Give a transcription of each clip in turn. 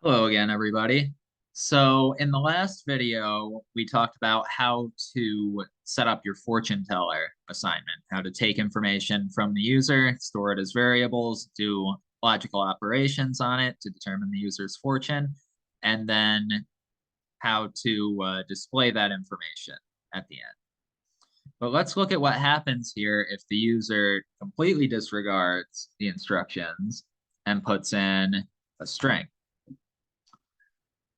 Hello again, everybody. So in the last video, we talked about how to set up your fortune teller assignment, how to take information from the user, store it as variables, do logical operations on it to determine the user's fortune, and then how to display that information at the end. But let's look at what happens here if the user completely disregards the instructions and puts in a string.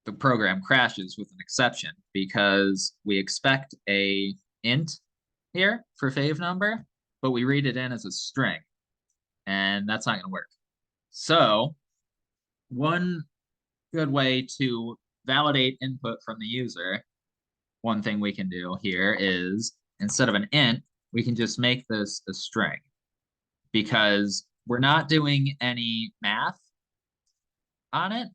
The program crashes with an exception because we expect a int here for fave number, but we read it in as a string, and that's not going to work. So one good way to validate input from the user, one thing we can do here is instead of an int, we can just make this a string because we're not doing any math on it.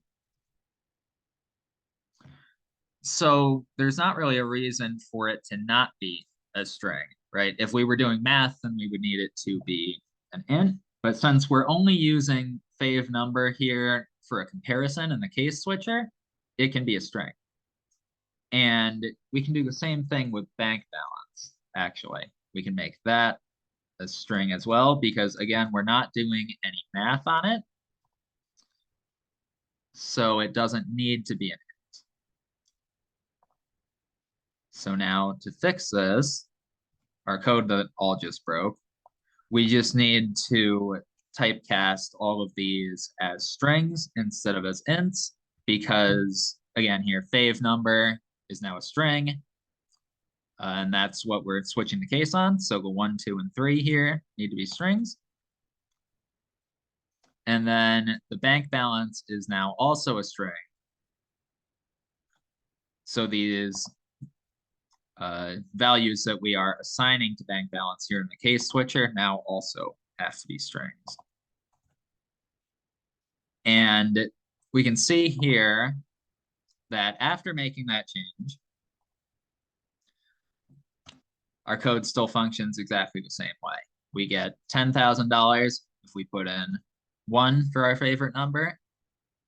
So there's not really a reason for it to not be a string, right? If we were doing math, then we would need it to be an int. But since we're only using fave number here for a comparison in the case switcher, it can be a string. And we can do the same thing with bank balance, actually. We can make that a string as well, because again, we're not doing any math on it. So it doesn't need to be an int. So now to fix this, our code that all just broke, we just need to typecast all of these as strings instead of as ints, because again, here, fave number is now a string, and that's what we're switching the case on. So the 1, 2, and 3 here need to be strings. And then the bank balance is now also a string. So these values that we are assigning to bank balance here in the case switcher now also have to be strings. And we can see here that after making that change, our code still functions exactly the same way. We get $10,000 if we put in 1 for our favorite number,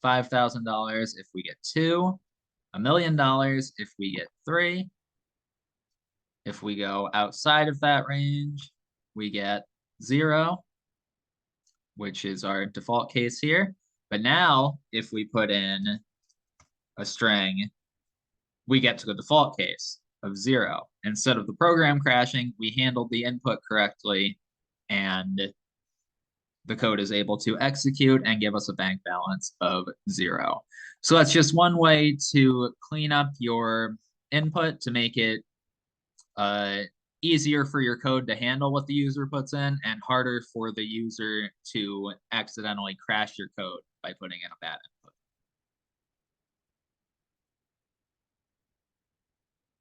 $5,000 if we get 2, $1 million if we get 3. If we go outside of that range, we get 0, which is our default case here. But now, if we put in a string, we get to the default case of 0. Instead of the program crashing, we handled the input correctly, and the code is able to execute and give us a bank balance of 0. So that's just one way to clean up your input to make it easier for your code to handle what the user puts in and harder for the user to accidentally crash your code by putting in a bad input.